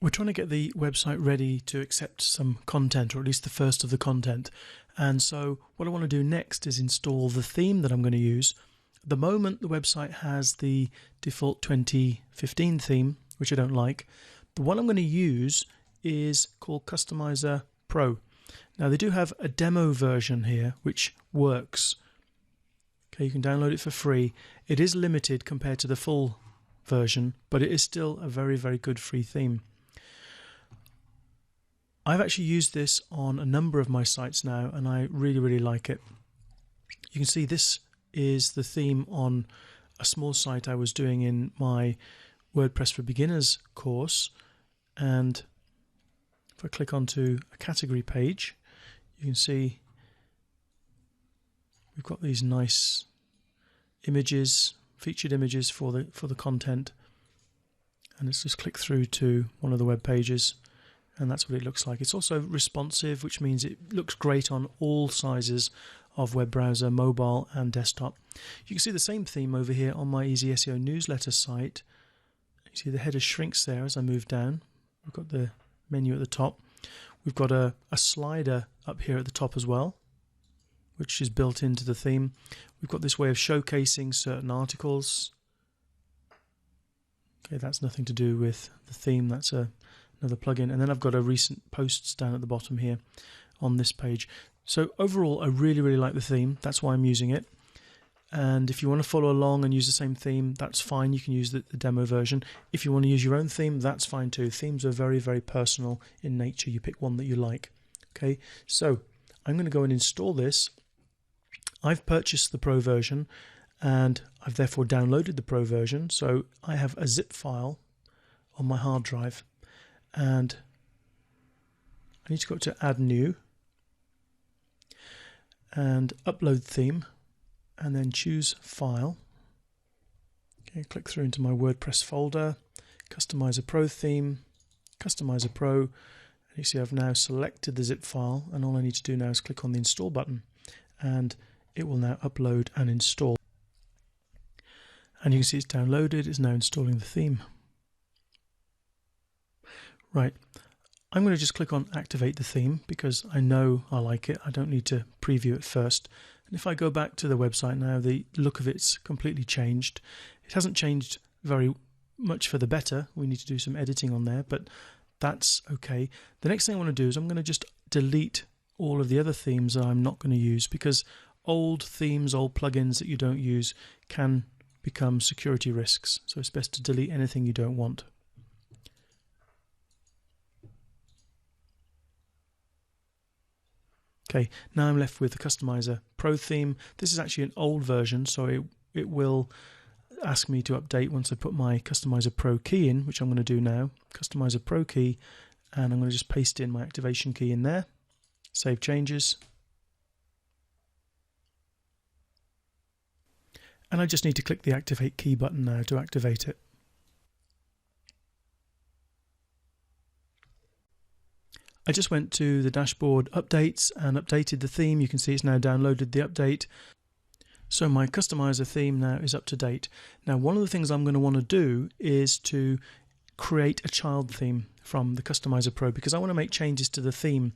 We're trying to get the website ready to accept some content, or at least the first of the content. And so what I want to do next is install the theme that I'm going to use. At the moment, the website has the default 2015 theme, which I don't like. The one I'm going to use is called Customizer Pro. Now, they do have a demo version here, which works. Okay, you can download it for free. It is limited compared to the full version, but it is still a very, very good free theme. I've actually used this on a number of my sites now, and I really, really like it. You can see this is the theme on a small site I was doing in my WordPress for Beginners course. And if I click onto a category page, you can see we've got these nice images, featured images for the content. And let's just click through to one of the web pages. And that's what it looks like. It's also responsive, which means it looks great on all sizes of web browser, mobile and desktop. You can see the same theme over here on my Easy SEO newsletter site. You see the header shrinks there as I move down. We've got the menu at the top. We've got a slider up here at the top as well, which is built into the theme. We've got this way of showcasing certain articles. Okay, that's nothing to do with the theme. That's another plugin. And then I've got a recent posts down at the bottom here on this page. So overall, I really, really like the theme. That's why I'm using it. And if you want to follow along and use the same theme, that's fine. You can use the demo version. If you want to use your own theme, that's fine too. Themes are very, very personal in nature. You pick one that you like. Okay, so I'm going to go and install this. I've purchased the Pro version, and I've therefore downloaded the Pro version. So I have a zip file on my hard drive. And I need to go to Add New and Upload Theme, and then choose File. Okay, click through into my WordPress folder, Customizer Pro theme, Customizer Pro, and you see I've now selected the zip file, and all I need to do now is click on the Install button, and it will now upload and install. And you can see it's downloaded, it's now installing the theme. Right, I'm going to just click on Activate the Theme because I know I like it. I don't need to preview it first. And if I go back to the website now, the look of it's completely changed. It hasn't changed very much for the better. We need to do some editing on there, but that's okay. The next thing I want to do is I'm going to just delete all of the other themes that I'm not going to use, because old themes, old plugins that you don't use can become security risks. So it's best to delete anything you don't want. Okay, now I'm left with the Customizer Pro theme. This is actually an old version, so it will ask me to update once I put my Customizer Pro key in, which I'm going to do now. Customizer Pro key, and I'm going to just paste in my activation key in there. Save changes. And I just need to click the Activate Key button now to activate it. I just went to the dashboard updates and updated the theme. You can see it's now downloaded the update. So my customizer theme now is up to date. Now, one of the things I'm going to want to do is to create a child theme from the Customizer Pro, because I want to make changes to the theme.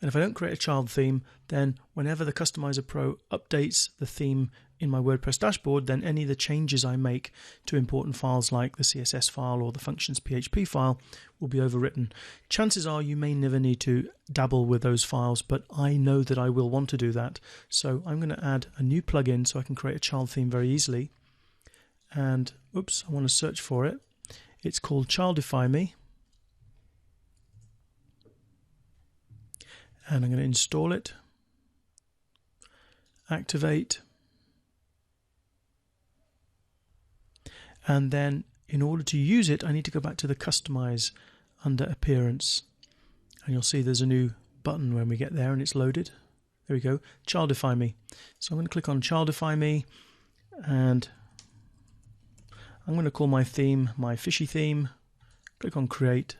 And if I don't create a child theme, then whenever the Customizer Pro updates the theme in my WordPress dashboard, then any of the changes I make to important files like the CSS file or the functions PHP file will be overwritten. Chances are you may never need to dabble with those files, but I know that I will want to do that. So I'm going to add a new plugin so I can create a child theme very easily. And oops, I want to search for it. It's called Childify Me. And I'm going to install it, activate, and then in order to use it, I need to go back to the Customize under Appearance. And you'll see there's a new button when we get there and it's loaded. There we go, Childify Me. So I'm going to click on Childify Me, and I'm going to call my theme my fishy theme. Click on Create.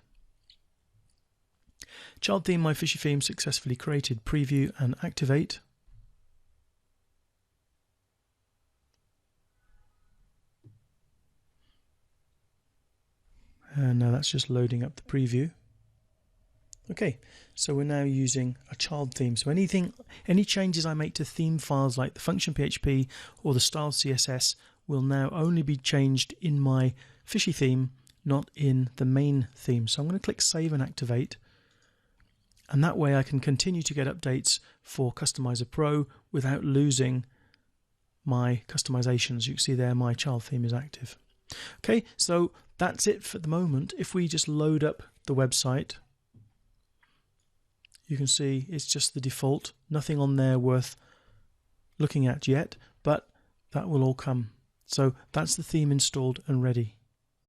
Child theme, my fishy theme successfully created. Preview and activate. And now that's just loading up the preview. Okay, so we're now using a child theme. So any changes I make to theme files like the function PHP or the style CSS will now only be changed in my fishy theme, not in the main theme. So I'm going to click Save and Activate. And that way I can continue to get updates for Customizer Pro without losing my customizations. You can see there my child theme is active. Okay, so that's it for the moment. If we just load up the website, you can see it's just the default, nothing on there worth looking at yet, but that will all come. So that's the theme installed and ready.